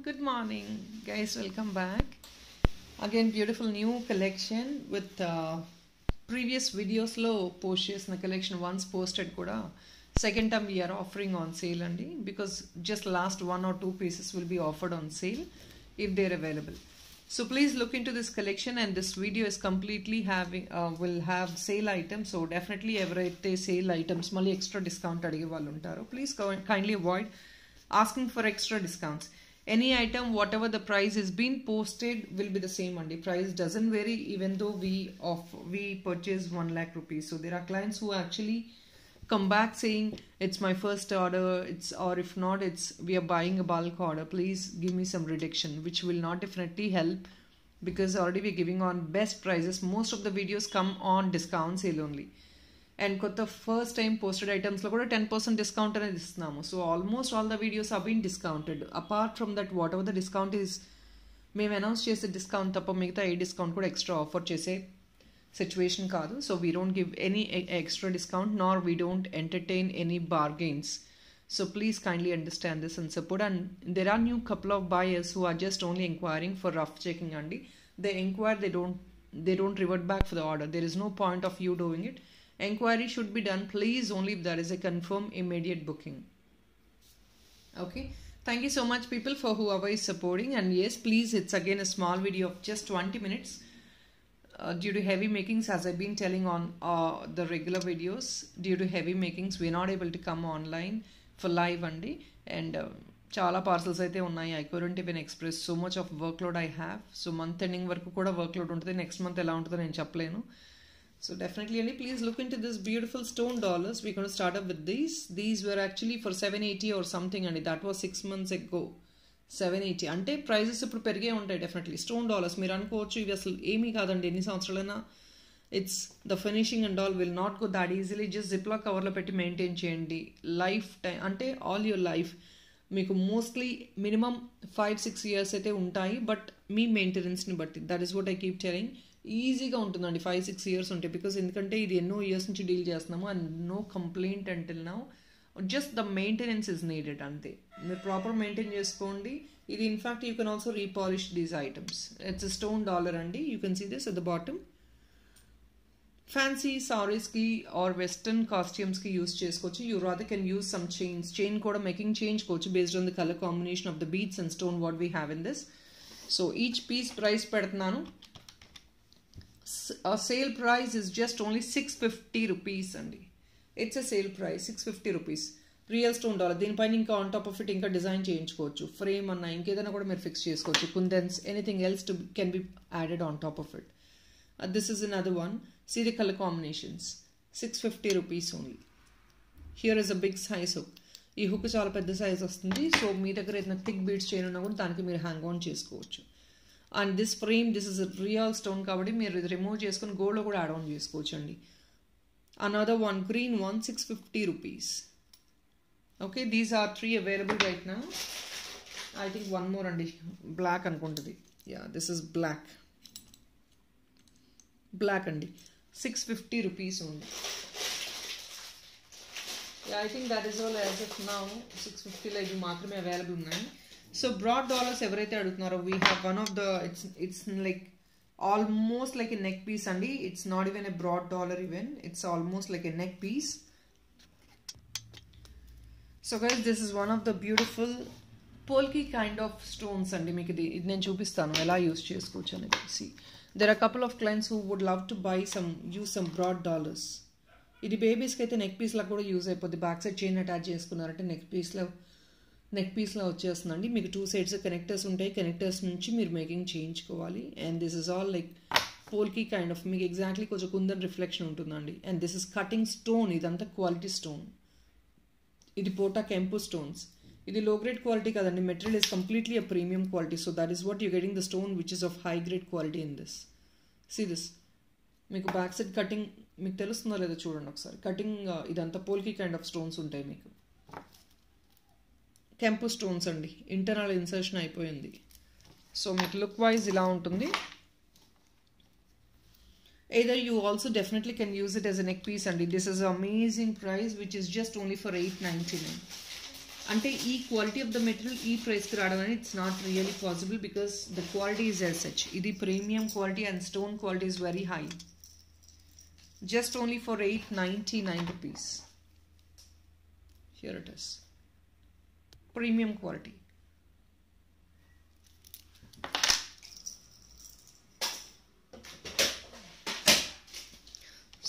Good morning, guys. Welcome back. Again, beautiful new collection with previous videos lo post chesina collection once posted kuda. Second time we are offering on sale andi because just last 1 or 2 pieces will be offered on sale if they're available. So please look into this collection, and this video is completely having will have sale items. So definitely everyday sale items mali extra discount adige vallu untaru. Please kindly avoid asking for extra discounts. Any item whatever the price is being posted will be the same only. Price doesn't vary even though we purchase 1 lakh rupees. So there are clients who actually come back saying it's my first order, or if not it's we are buying a bulk order, please give me some reduction, which will not definitely help because already we're giving on best prices. Most of the videos come on discount sale only, and kotta first time posted items lo kuda 10% discount anedi istunnamo. So almost all the videos have been discounted. Apart from that, whatever the discount is, మేము announce చేసే discount తప్ప మిగతా a discount కూడా extra offer చేసే situation కాదు. So we don't give any extra discount, nor we don't entertain any bargains. So please kindly understand this and support. And there are new couple of buyers who are just only inquiring for rough checking andi. They inquire, they don't revert back for the order. There is no point of you doing it. Enquiry should be done please only if there is a confirmed immediate booking. Okay, thank you so much people for whoever is supporting. And yes, please, it's again a small video of just 20 minutes. Due to heavy makings, as I've been telling on the regular videos, due to heavy makings we're not able to come online for live andi. And చాలా parcels అయితే ఉన్నాయి. I couldn't even express so much of workload I have. So month ending వరకు కూడా workload ఉంటుంది. Next month ఎలా ఉంటుందో నేను చెప్పలేను. So definitely please look into this beautiful stone dollars. We're going to start up with these. These were actually for 780 or something, and that was 6 months ago. 780 అంటే prices ఇప్పుడు పెరిగే ఉంటాయి definitely. Stone dollars మీరు అనుకోవచ్చు ఇవి అసలు ఏమీ కాదండి, ఎన్ని సంవత్సరాలైనా it's the finishing and all will not go that easily. Just జిప్లా కవర్లో పెట్టి మెయింటైన్ చేయండి. లైఫ్ టైం అంటే ఆల్ యువర్ లైఫ్ మీకు మోస్ట్లీ మినిమం 5-6 years అయితే ఉంటాయి, బట్ మీ మెయింటెనెన్స్ని బట్టి. That is what I keep telling. ఈజీగా ఉంటుందండి 5-6 years ఉంటాయి, బికాస్ ఎందుకంటే ఇది ఎన్నో ఇయర్స్ నుంచి డీల్ చేస్తున్నాము and no complaint until now. Just the maintenance is needed అంతే. మీరు ప్రాపర్ మెయింటైన్ చేసుకోండి. ఇది in fact you can also repolish these items. It's stone dollar అండి. You can see this at the bottom. Fancy సారీస్కి or western కాస్ట్యూమ్స్కి use చేసుకోవచ్చు. You rather can use some chains. Chain కూడా making చేయించుకోవచ్చు based on the colour combination of the beads and stone what we have in this. So each piece price పెడుతున్నాను. Sale price is just only 650 rupees andi. It's a sale price 650 rupees. Real stone dollar. దీనిపైన ఇంకా on top of it ఇంకా design చేయించుకోవచ్చు. Frame అన్న ఇంకేదైనా కూడా మీరు fix చేసుకోవచ్చు. Kundans, anything else to can be added on top of it. This is another one. See the color combinations. 650 rupees only. Here is a big size hook. ఈ hook చాలా పెద్ద సైజ్ వస్తుంది. సో మీ దగ్గర ఏదైనా థిక్ బీడ్స్ చైన్ ఉన్నా కూడా దానికి మీరు హ్యాంగ్ ఆన్ చేసుకోవచ్చు. And this frame, this is real stone కాబట్టి మీరు ఇది రిమూవ్ చేసుకుని గోల్డ్లో కూడా యాడ్ ఆన్ చేసుకోవచ్చు అండి. Another one green one 650 rupees. Okay, these are 3 available right now. I think one more అండి, బ్లాక్ అనుకుంటుంది. Yeah, this is black. Black అండి 650 rupees ఉంది. Yeah, I think that is all as of now. 650లో ఇవి మాత్రమే available ఉన్నాయి. So broad dollars ఎవరైతే అడుగుతున్నారో we have one of the it's like almost like a neck piece అండి. It's not even a broad dollar even, it's almost like a neck piece. So guys, this is one of the beautiful polki kind of stones అండి. మీకు ఇది నేను చూపిస్తాను ఎలా use చేసుకోవచ్చు అనేది. See, there are couple of clients who would love to buy use some broad dollars. ఇది బేబీస్కి అయితే నెక్ పీస్లా కూడా యూజ్ అయిపోద్ది. బ్యాక్ సైడ్ చైన్ అటాచ్ చేసుకున్నారంటే నెక్ పీస్లో వచ్చేస్తుందండి. మీకు 2 sides కనెక్టర్స్ ఉంటాయి. కనెక్టర్స్ నుంచి మీరు మేకింగ్ చేయించుకోవాలి. And this is all like polki kind of, మీకు ఎగ్జాక్ట్లీ కొంచెం కుందన్ రిఫ్లెక్షన్ ఉంటుందండి. And this is cutting stone. ఇదంతా క్వాలిటీ స్టోన్. ఇది పోటా కెంపు స్టోన్స్. ఇది లో గ్రేడ్ క్వాలిటీ కాదండి. Material is completely a premium quality. So that is what you getting the stone which is of high grade quality in this. See this, మీకు back side cutting మీకు తెలుస్తుందో లేదో చూడండి ఒకసారి. Cutting ఇదంతా పోల్కి kind of stones ఉంటాయి. మీకు కెంపు స్టోన్స్ అండి. ఇంటర్నల్ ఇన్సర్షన్ అయిపోయింది. సో మీకు లుక్ వైజ్ ఇలా ఉంటుంది. Either you also definitely can use it as a neck piece, and this is an amazing price which is just only for 899. అంటే ఈ క్వాలిటీ ఆఫ్ ద మెటీరియల్ ఈ ప్రైస్కి రావడం అనేది it's not really possible because the quality is as such. ఇది premium quality and stone quality is very high. Just only for 899 rupees. Here it is. Premium quality.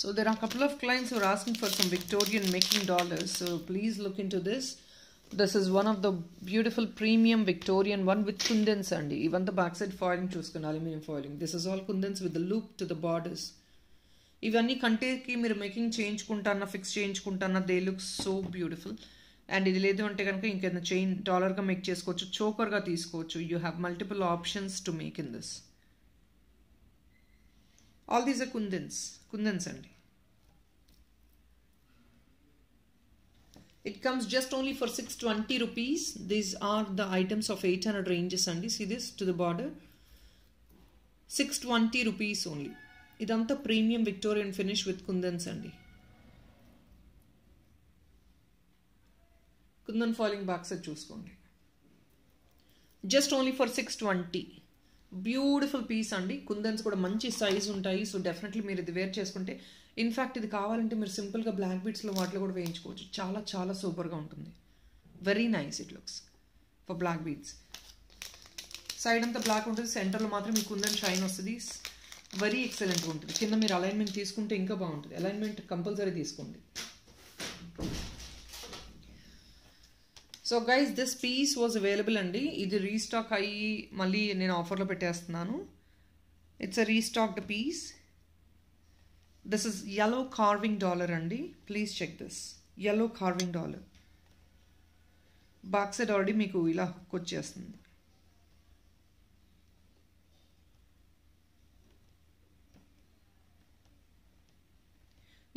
So there are a couple of clients who are asking for some Victorian making dollars. So please look into this. This is one of the beautiful premium Victorian one with kundans andi. Even the backside foiling chuskoni, aluminum foiling. This is all kundans with the loop to the borders. ఇవన్నీ కంటేకి మీరు making చేయించుకుంటారన్నా fix చేయించుకుంటారన్నా they look so beautiful. And ఇది లేదు అంటే కనుక ఇంకేదైనా చైన్ డాలర్గా మేక్ చేసుకోవచ్చు, చోకర్గా తీసుకోవచ్చు. You have multiple options to make in this. All these are kundans అండి. It comes just only for 620 rupees. These are the items of 800 ranges andi. See this to the border. 620 rupees only. Idantha premium Victorian finish with kundans andi. Kundan foiling back side chuskondi. Just only for 620. Beautiful piece andi. Kundans kuda manchi size untayi. So definitely meer idi wear cheskunte. In fact ఇది కావాలంటే మీరు సింపుల్గా black బీట్స్లో వాటిలో కూడా వేయించుకోవచ్చు. చాలా చాలా సూపర్గా ఉంటుంది. Very nice it looks for black beads. Side అంతా బ్లాక్ ఉంటుంది, సెంటర్లో మాత్రం మీకు కుందన్ షైన్ వస్తుంది. వెరీ ఎక్సలెంట్గా ఉంటుంది. కింద మీరు అలైన్మెంట్ తీసుకుంటే ఇంకా బాగుంటుంది. అలైన్మెంట్ కంపల్సరీ తీసుకోండి. So guys this piece was available అండి. ఇది రీస్టాక్ అయ్యి మళ్ళీ నేను ఆఫర్లో పెట్టేస్తున్నాను. It's a restocked piece. This is yellow carving dollar andi. Please check this. Yellow carving dollar. Back side already meeku ila hook vachestundi.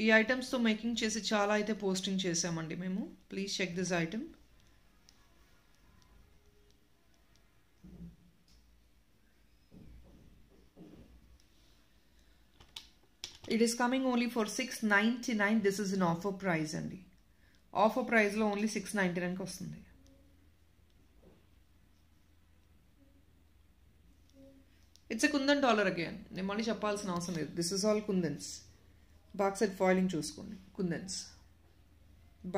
ఈ items తో making చేసి చాలా అయితే పోస్టింగ్ చేసామండి మేము. Please check this item. It is coming only for 699. This is an offer price andi. Offer price lo only 699 ki vastundi. It's a kundan dollar again. నేను మళ్ళీ చెప్పాల్సిన అవసరం లేదు. This is all kundans. Back side foiling చూసుకోండి. kundans.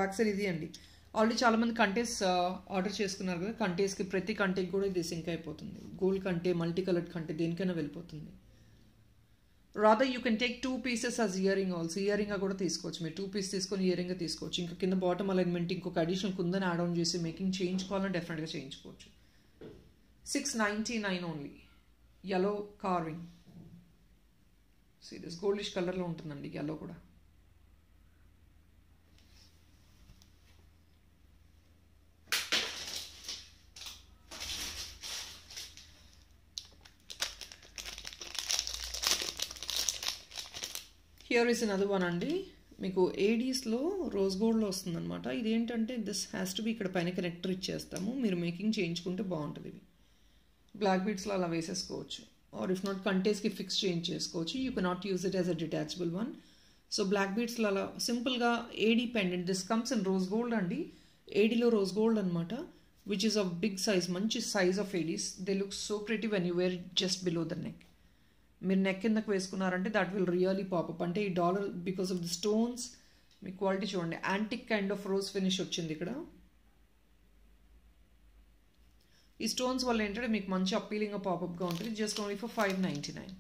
Back side ఇది అండి. Already చాలా మంది కంటేస్ ఆర్డర్ చేసుకున్నారు కదా. కంటేస్కి ప్రతి కంటేకి కూడా ఇది సింక్ అయిపోతుంది. గోల్డ్ కంటే, మల్టీ కలర్డ్ కంటే దేనికైనా వెళ్ళిపోతుంది. Rather you can take 2 pieces as earring also. ఇయరింగ్గా కూడా తీసుకోవచ్చు. మీరు 2 pieces తీసుకొని ఇయరింగ్గా తీసుకోవచ్చు. ఇంకా కింద బాటమ్ అలైన్మెంట్ ఇంకొక అడిషనల్ కుందని యాడ్ ఆన్ చేసి మేకింగ్ చేయించుకోవాలని డెఫినెట్గా చేయించుకోవచ్చు. 699 only. yellow carving. See this goldish కలర్లో ఉంటుందండి yellow కూడా. హియర్ ఇస్ అనదర్ వన్ అండి. మీకు ఏడీస్లో రోజ్ గోల్డ్లో వస్తుందన్నమాట. ఇదేంటంటే దిస్ హ్యాస్ టు బి ఇక్కడ పైన కనెక్టర్ ఇచ్చేస్తాము. మీరు మేకింగ్ చేయించుకుంటే బాగుంటుంది. ఇవి బ్లాక్ బీడ్స్లో అలా వేసేసుకోవచ్చు. ఆర్ ఇఫ్ నాట్ కంటేస్కి ఫిక్స్ చేయించేసుకోవచ్చు. You cannot use it as a detachable one. So black బీడ్స్లో అలా సింపుల్గా AD pendant. This comes in rose gold అండి. ఏడీలో రోజ్ గోల్డ్ అనమాట. Which is of big size, మంచి size of ADs. They look so pretty when you wear it just below the neck. మీరు neck కిందకు వేసుకున్నారంటే దట్ విల్ రియలీ పాపప్. అంటే ఈ dollar because of the stones me quality చూడండి. Antique kind of rose finish వచ్చింది ఇక్కడ. ఈ stones వల్ల ఏంటంటే మీకు మంచి అప్పీలింగ్గా పాపప్గా ఉంటుంది. Just only for 599.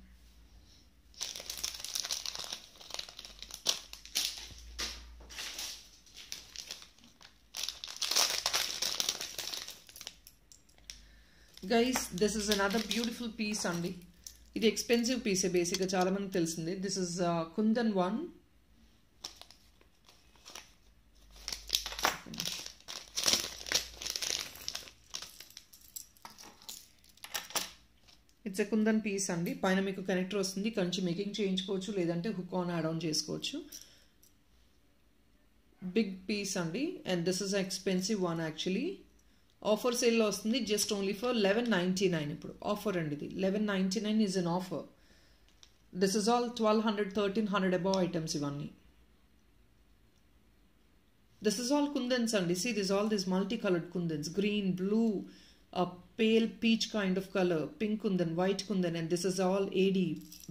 Guys this is another beautiful piece అండి. ఇది ఎక్స్పెన్సివ్ పీసే బేసిక్గా, చాలా మందికి తెలిసింది. This is kundan one. It's a kundan piece అండి. పైన మీకు కనెక్టర్ వస్తుంది. కంచి మేకింగ్ చేయించుకోవచ్చు, లేదంటే హుక్ ఆన్ యాడ్ ఆన్ చేసుకోవచ్చు. బిగ్ పీస్ అండి. And this is expensive one actually. Offer సేల్లో వస్తుంది. జస్ట్ ఓన్లీ ఫర్ 1199. ఇప్పుడు ఆఫర్ అండి ఇది. 1199 is an offer. This is all 1200, 1300 above items ఇవన్నీ. This is all kundans and see this all these multicolored kundans, green, blue, a pale peach kind of color, pink kundan, white kundan, and this is all AD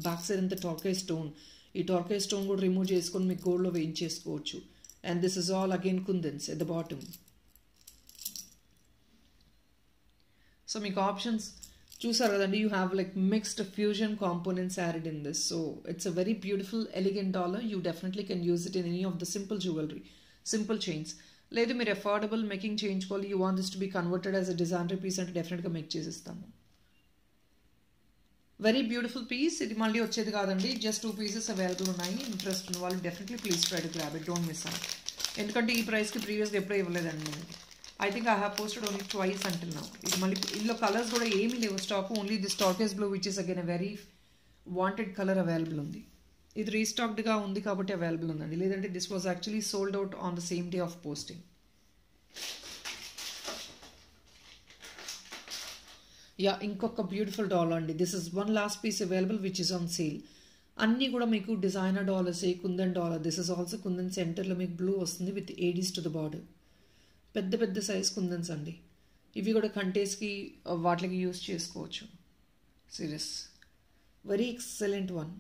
back side in the turquoise stone. ఈ turquoise stone కూడా remove చేసుకొని మీకు గోల్డ్లో వేయించేసుకోవచ్చు. And this is all again kundans at the bottom. So మీకు options చూసారు కదండి, you have like mixed fusion components added in this. So it's a very beautiful elegant dollar. You definitely can use it in any of the simple jewelry, simple chains. లేదు మీరు affordable making చేయించుకోవాలి, you want this to be converted as a designer piece అంటే డెఫినెట్గా make చేసిస్తాము. Very beautiful piece. ఇది మళ్ళీ వచ్చేది కాదండి, జస్ట్ 2 పీసెస్ అవైలబుల్ ఉన్నాయి. ఇంట్రెస్ట్ ఉన్న వాళ్ళు definitely please try to grab it, don't miss out. ఎందుకంటే ఈ ప్రైస్కి ప్రీవియస్గా ఎప్పుడూ ఇవ్వలేదండి నేను. I think I have posted only twice until now. ఇది మళ్ళీ ఇందులో కలర్స్ కూడా ఏమీ లేవు stock, only this turquoise blue which is again a very wanted colour available ఉంది. ఇది రీస్టాక్డ్గా ఉంది కాబట్టి అవైలబుల్ ఉందండి, లేదంటే this was actually sold out on the same day of posting. Yeah, ఇంకొక బ్యూటిఫుల్ డాలర్ అండి. This is one last piece available which is on sale. అన్నీ కూడా మీకు designer dollars, kundan dollar. This is also kundan సెంటర్లో మీకు blue వస్తుంది with ADs to the border. పెద్ద పెద్ద సైజ్ కుందన్స్ అండి. ఇవి కూడా కంటేస్కి వాటికి యూస్ చేసుకోవచ్చు. Serious very excellent one.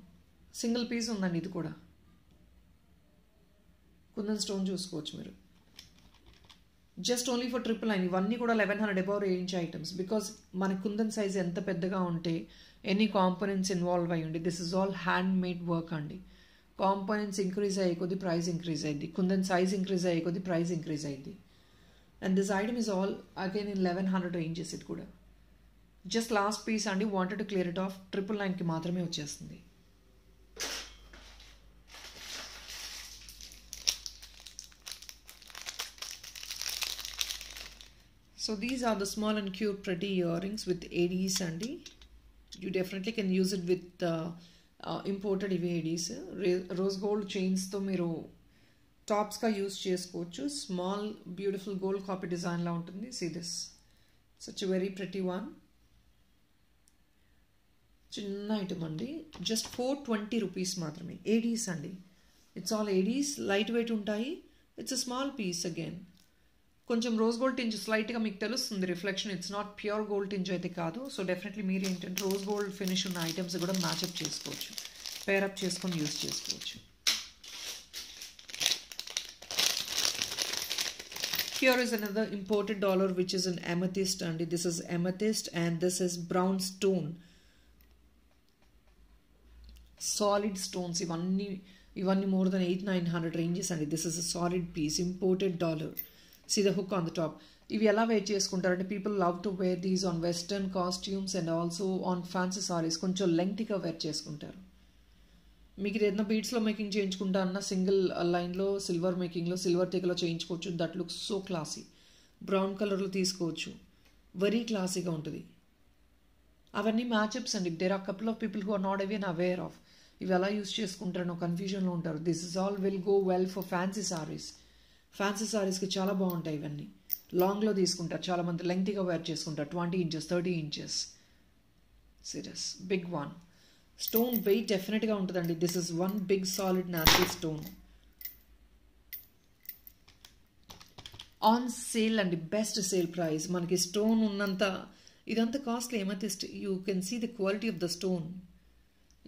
Single piece ఉందండి ఇది కూడా. కుందన్ స్టోన్ చూసుకోవచ్చు మీరు. Just only for 999. ఇవన్నీ కూడా 1100 అబౌవ్ రేంజ్ ఐటమ్స్. బికాస్ మన కుందన్ సైజ్ ఎంత పెద్దగా ఉంటే ఎనీ కాంపోనెంట్స్ ఇన్వాల్వ్ అయ్యి ఉండి, this is all hand made work అండి. కాంపోనెంట్స్ ఇంక్రీజ్ అయ్యే కొద్ది ప్రైస్ ఇంక్రీజ్ అయ్యింది, కుందన్ సైజ్ ఇంక్రీజ్ అయ్యే కొద్ది ప్రైస్ ఇంక్రీజ్ అయ్యింది. And this item is all again in 1100 ranges. ఇది కూడా జస్ట్ లాస్ట్ పీస్ అండి, wanted to clear it off. 999కి మాత్రమే వచ్చేస్తుంది. So these are the small and cute pretty earrings with ADs అండి. You definitely can use it with imported ఇవి ADs. Rose gold చైన్స్తో మీరు టాప్స్గా యూస్ చేసుకోవచ్చు. స్మాల్ బ్యూటిఫుల్ గోల్డ్ కాపీ డిజైన్లా ఉంటుంది. See this, such a very pretty one. చిన్న item అండి, జస్ట్ 420 రూపీస్ మాత్రమే. ADs అండి, it's all ADs, light weight ఉంటాయి. It's a small piece again. కొంచెం రోజ్ గోల్డ్ టింజ్ స్లైట్గా మీకు తెలుస్తుంది reflection. It's not pure gold tinge అయితే కాదు. సో డెఫినెట్లీ మీరు ఏంటంటే రోజ్ గోల్డ్ ఫినిష్ ఉన్న ఐటమ్స్ కూడా మ్యాచ్అప్ చేసుకోవచ్చు, పేరప్ చేసుకొని యూస్ చేసుకోవచ్చు. Here is another imported dollar which is an amethyst and this is amethyst and this is brown stone. Solid stones. ఇవన్నీ more than 800-900 ranges and this is a solid piece, imported dollar. See the hook on the top. ఇవి ఎలా wear చేసుకుంటారంటే people love to wear these on western costumes and also on fancy saris. కొంచెం లెంగ్తీగా wear చేసుకుంటారు. మీకు ఏదైనా బీడ్స్లో making చేయించుకుంటా అన్న single లైన్లో సిల్వర్ మేకింగ్లో సిల్వర్ తీగలో చేయించుకోవచ్చు. That looks so classy. Brown కలర్లో తీసుకోవచ్చు, వెరీ క్లాసీగా ఉంటుంది. అవన్నీ మ్యాచ్అప్స్ అండి. There are couple of people who are not even aware of ఇవి ఎలా యూస్ చేసుకుంటారనో కన్ఫ్యూజన్లో ఉంటారు. This is all will go well for fancy saris. Fancy సారీస్కి చాలా బాగుంటాయి ఇవన్నీ. లాంగ్లో తీసుకుంటారు చాలామంది, లెంగ్తీగా వేర్ చేసుకుంటారు. 20 inches 30 inches. Serious big one. Stone weight డెఫినెట్గా ఉంటుందండి. This is one big solid natural stone on sale అండి. Best sale price. మనకి స్టోన్ ఉన్నంత ఇదంతా costly amethyst. You can see the quality of the stone.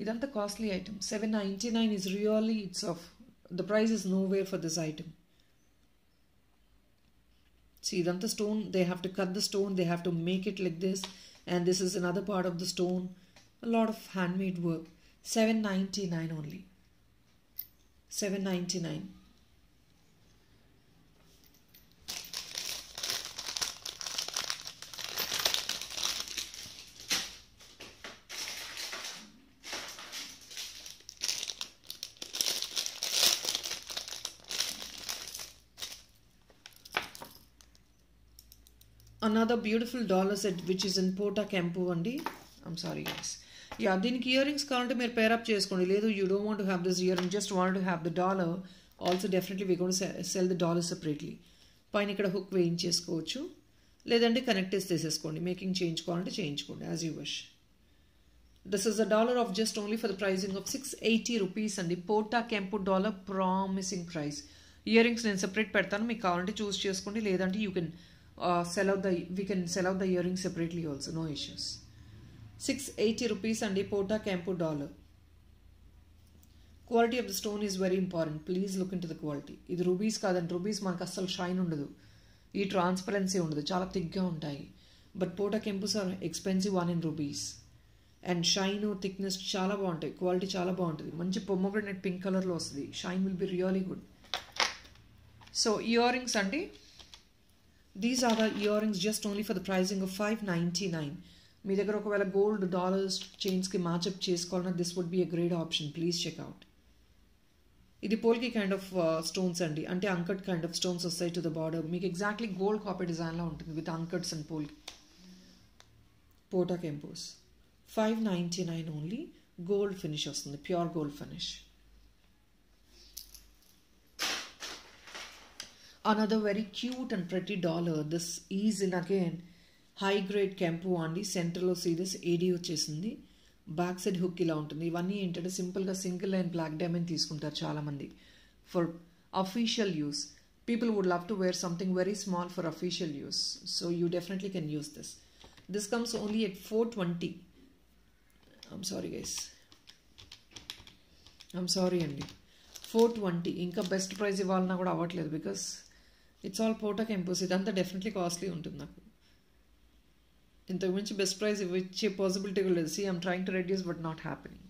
ఇదంతా costly item. 799 is really, it's of the price is nowhere for this item. See, that's the stone. They have to cut the stone. They have to make it like this. And this is another part of the stone. A lot of handmade work. 799 only. 799. Another beautiful dollar set which is in Pota Campo andi. I'm sorry guys. Yeah, దీనికి ear rings కావాలంటే మీరు pair up చేసుకోండి. లేదు you don't want to have this ear ring, just want to have the dollar. Also definitely we gonna sell the dollar separately. పైన ఇక్కడ hook వేయించేసుకోవచ్చు, లేదంటే connectors తీసేసుకోండి. Making చేయించుకోవాలంటే చేయించుకోండి as you wish. This is a dollar of just only for the pricing of 680 rupees అండి. పోటా కెంపు dollar promising price. Ear rings నేను సెపరేట్ పెడతాను, మీకు కావాలంటే చూస్ చేసుకోండి, లేదంటే you can we can sell out the ear rings separately also, no issues. 680 rupees అండి పోటా కెంపు dollar. Quality of the stone is very important, please look in to the quality. ఇది రూబీస్ కాదండి, రూబీస్ మనకు అస్సలు shine ఉండదు, ఈ transparency ఉండదు, చాలా థిక్గా ఉంటాయి. బట్ పోటా కెంపుస్ are expensive one in rubies. And shine thickness చాలా బాగుంటాయి, క్వాలిటీ చాలా బాగుంటుంది. మంచి పొమోగ్రనేట్ పింక్ కలర్లో వస్తుంది, shine will be really good. So ear rings అండి, these are the ear rings just only for the pricing of 599. మీ దగ్గర ఒకవేళ గోల్డ్ డాలర్స్ చైన్స్కి మ్యాచ్అప్ చేసుకోవాలన్నా this would be a great option, please check out. ఇది polki kind of stones అండి, అంటే uncut kind of stones వస్తాయి టు ద బార్డర్. మీకు ఎగ్జాక్ట్లీ గోల్డ్ కాపీ డిజైన్లో ఉంటుంది విత్ అంకట్స్ అండ్ పోల్కి. పోటా కెంపోస్ 599 ఓన్లీ, గోల్డ్ ఫినిష్ వస్తుంది, pure gold finish. Another very cute and pretty dollar. This is in again high grade కెంపు అండి. సెంటర్లో సీరియస్ ఏడీ వచ్చేసింది, బ్యాక్ సైడ్ హుక్ ఇలా ఉంటుంది. ఇవన్నీ ఏంటంటే సింపుల్గా సింగిల్ లైన్ బ్లాక్ డైమండ్ తీసుకుంటారు చాలామంది for official use. People would love to wear something very small for official use, so you definitely can use this. This comes only at 420. I'm sorry guys, I'm sorry అండి, 420. ఇంకా best price ఇవ్వాలన్నా కూడా అవ్వట్లేదు, because it's all పోటా కెంపోస్. ఇదంతా definitely costly ఉంటుంది నాకు, ఇంతకు మించి బెస్ట్ ప్రైస్ ఇచ్చే పాసిబిలిటీ కూడా లేదు. See I'm trying to reduce but not happening.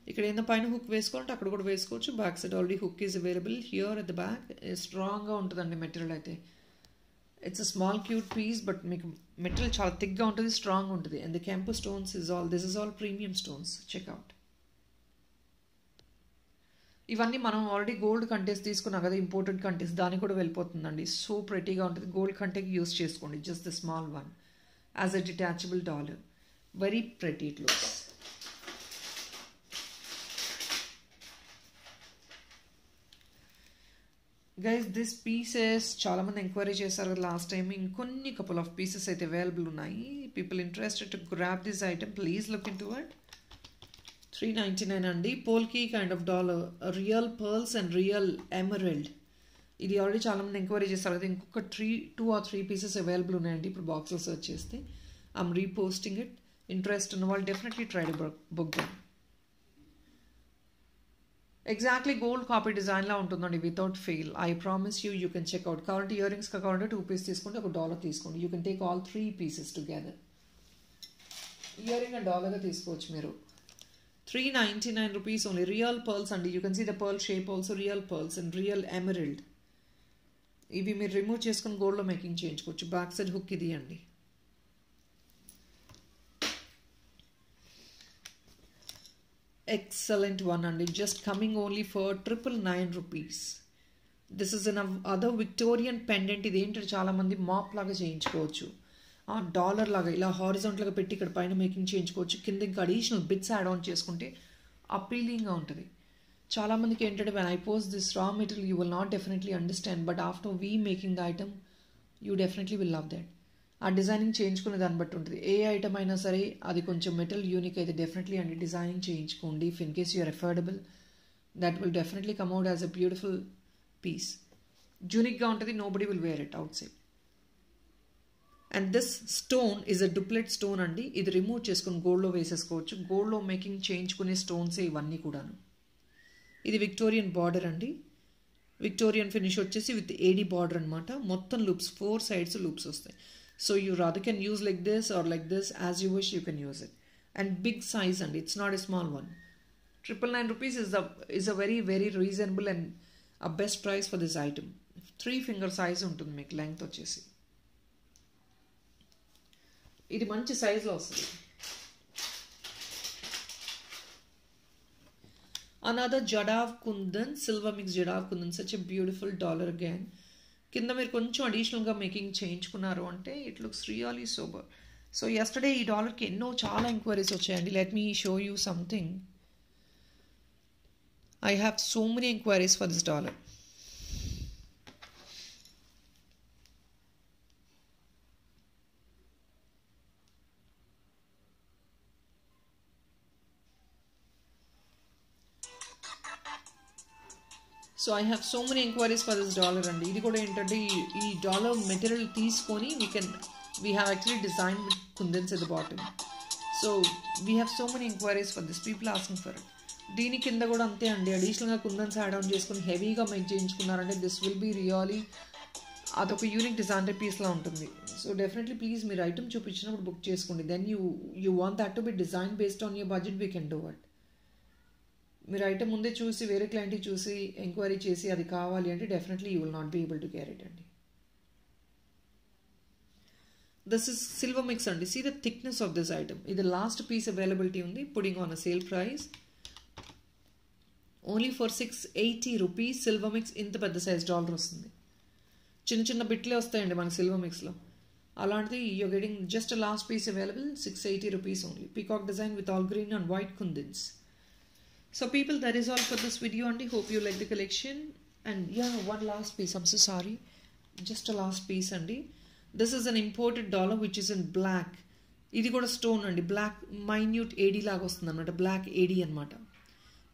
ఇక్కడ ఏదైనా పైన హుక్ వేసుకోవాలంటే అక్కడ కూడా వేసుకోవచ్చు. Back side already hook is available here at the back. స్ట్రాంగ్గా ఉంటుందండి మెటీరియల్ అయితే. It's a small cute piece, but మీకు మెటీరియల్ చాలా థిక్గా ఉంటుంది, స్ట్రాంగ్ ఉంటుంది. అండ్ ద కెంపు stones this is all premium stones, check out. ఇవన్నీ మనం ఆల్రెడీ గోల్డ్ కంటెస్ట్ తీసుకున్నాం కదా, ఇంపోర్టెడ్ కంటెస్ట్, దానికి కూడా వెళ్ళిపోతుందండి. సో ప్రెటీగా ఉంటుంది, గోల్డ్ కంటెక్ యూస్ చేసుకోండి, just the small one as a detachable dollar. Very pretty it looks. Guys this pieces చాలామంది ఎంక్వైరీ చేశారు కదా లాస్ట్ టైం, ఇంకొన్ని కపుల్ ఆఫ్ పీసెస్ అయితే అవైలబుల్ ఉన్నాయి. People interested to grab this item, please look in to it. 399 అండి, polki kind of dollar, real pearls and real emerald. ఇది already చాలామంది enquiry చేస్తారు కదా, ఇంకొక 2 or 3 పీసెస్ అవైలబుల్ ఉన్నాయండి. ఇప్పుడు బాక్స్లో సర్చ్ చేస్తే ఐఎమ్ రీపోస్టింగ్ ఇట్. ఇంట్రెస్ట్ ఉన్న వాళ్ళు definitely try to book them. Exactly gold copy డిజైన్లా ఉంటుందండి, without fail. I promise you can check out. కావాలంటే ఇయర్ రింగ్స్ కావాలంటే 2 పీస్ తీసుకోండి, $1 తీసుకోండి. You can take all 3 pieces together. Ear ring and డాలర్గా తీసుకోవచ్చు మీరు. 399 rupees only. Real pearls అండి, you can see the pearl shape also, real pearls and real emerald. ఇవి మీరు రిమూవ్ చేసుకుని గోల్డ్లో మేకింగ్ చేయించుకోవచ్చు. బ్యాక్ సైడ్ హుక్ ఇది అండి. ఎక్సలెంట్ వన్ అండి, just coming only for 999 rupees. This is an other Victorian pendant. ఇది ఏంటంటే చాలామంది మాప్ లాగా చేయించుకోవచ్చు, డాలర్ లాగా ఇలా హారిజాంటల్గా పెట్టి ఇక్కడ పైన మేకింగ్ చేయించుకోవచ్చు. కింద ఇంకా అడిషనల్ బిట్స్ యాడ్ ఆన్ చేసుకుంటే అపీలింగ్గా ఉంటుంది. చాలామందికి ఏంటంటే when I post this raw material you will not definitely understand, but after we making the item you definitely will love that. ఆ డిజైనింగ్ చేయించుకునే దాన్ని బట్టి ఉంటుంది. ఏ ఐటమ్ అయినా సరే అది కొంచెం మెటీరియల్ యూనిక్ అయితే డెఫినెట్లీ అండి డిజైనింగ్ చేయించుకోండి. If in case you're affordable that will definitely come out as a beautiful piece. యూనిక్గా ఉంటుంది, nobody will wear it outside. And this stone is a doublet stone అండి. ఇది remove చేసుకుని గోల్డ్లో వేసేసుకోవచ్చు. గోల్డ్లో మేకింగ్ చేయించుకునే స్టోన్సే ఇవన్నీ కూడాను. ఇది విక్టోరియన్ బార్డర్ అండి, విక్టోరియన్ ఫినిష్ వచ్చేసి విత్ ఏడీ బార్డర్ అనమాట. మొత్తం లూప్స్, 4 sides లూప్స్ వస్తాయి. So you rather can use like this or like this, as you wish you can use it. And big size అండి, it's not a small one. 999 rupees is a very very reasonable and a best price for this item. 3 finger size ఉంటుంది మీకు length వచ్చేసి. ఇది మంచి సైజులో వస్తుంది. Another jadau kundan, silver mix jadau kundan, such a beautiful dollar again. కింద మీరు కొంచెం అడిషనల్గా మేకింగ్ చేయించుకున్నారు అంటే it looks really super. So yesterday ఈ డాలర్కి చాలా ఎంక్వైరీస్ వచ్చాయండి. Let me show you something. I have so many inquiries for this dollar. So I have so many enquiries for this dollar అండి. ఇది కూడా ఏంటంటే ఈ డాలర్ మెటీరియల్ తీసుకొని we have actually design with kundans at the bottom. So we have so many enquiries for this, people asking for it. దీని కింద కూడా అంతే అండి, అడిషనల్గా కుందన్స్ యాడ్ ఆన్ చేసుకుని హెవీగా మేక్ చేయించుకున్నారంటే దిస్ విల్ బీ రియలీ అదొక యూనిక్ డిజైనర్ పీస్లా ఉంటుంది. సో డెఫినెట్లీ ప్లీజ్ మీరు ఐటమ్ చూపించినప్పుడు బుక్ చేసుకోండి. Then you want that to be design based on your budget, we can do it. మీరు ఐటమ్ ముందే చూసి వేరే క్లయింట్కి చూసి ఎంక్వైరీ చేసి అది కావాలి అంటే definitely you will not be able to get it అండి. దిస్ ఇస్ సిల్వర్ మిక్స్ అండి. See the thickness of this item. ఇది లాస్ట్ పీస్ అవైలబిలిటీ ఉంది, putting on a sale price only for 680 rupees. Silver mix ఇంత పెద్ద size dollar వస్తుంది. చిన్న చిన్న బిట్లే వస్తాయండి మనకి సిల్వర్ మిక్స్లో. అలాంటిది you're getting just last piece available 680 rupees only. Peacock design with all green and white kundans. So people, that is all for this video and I hope you like the collection. And yeah, one last piece, I'm so sorry, just a last piece andi. This is an imported dollar which is in black. Idi kuda stone andi, black minute AD laga vastundi annamata, black AD annamata.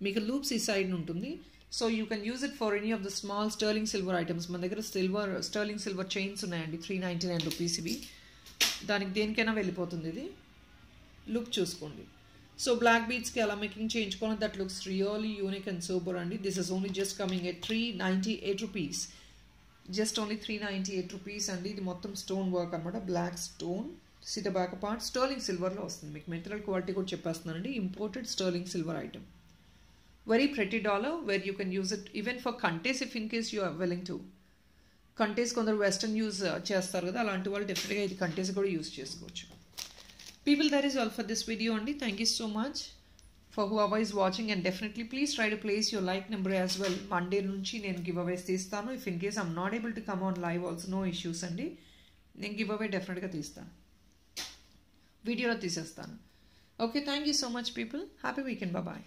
Meeku loops ee side untundi, so you can use it for any of the small sterling silver items. మన దగ్గర sterling silver chains ఉన్నాయండి, 399 rupees ఇవి. దానికి దేనికైనా వెళ్ళిపోతుంది ఇది. Look చూసుకోండి. So black బీడ్స్కి అలా మేకింగ్ చేయించుకోవాలి. That looks really unique and super అండి. This is only just coming at 398 rupees. Just only 398 rupees అండి. ఇది మొత్తం స్టోన్ వర్క్ అనమాట, బ్లాక్ స్టోన్. సిట బ్యాక్ పార్ట్ స్టర్లింగ్ సిల్వర్లో వస్తుంది. మీకు మెటీరియల్ క్వాలిటీ కూడా చెప్పేస్తున్నానండి. Imported sterling silver item. Very pretty dollar where you can use it even for కంటేస్ if in case you are willing to. కంటేస్ కొందరు వెస్టర్న్ యూజ్ చేస్తారు కదా, అలాంటి వాళ్ళు డెఫినెట్గా ఇది కంటేస్ కూడా యూజ్ చేసుకోవచ్చు. People, that is all for this video only. Thank you so much for whoever is watching, and definitely please try to place your like number as well. Monday nunchi nenu giveaways teestanu. If in case I'm not able to come on live also, no issues andi. Nenu giveaway definitely ga teestanu, video lo teesestanu. Okay, thank you so much people. Happy weekend. Bye bye.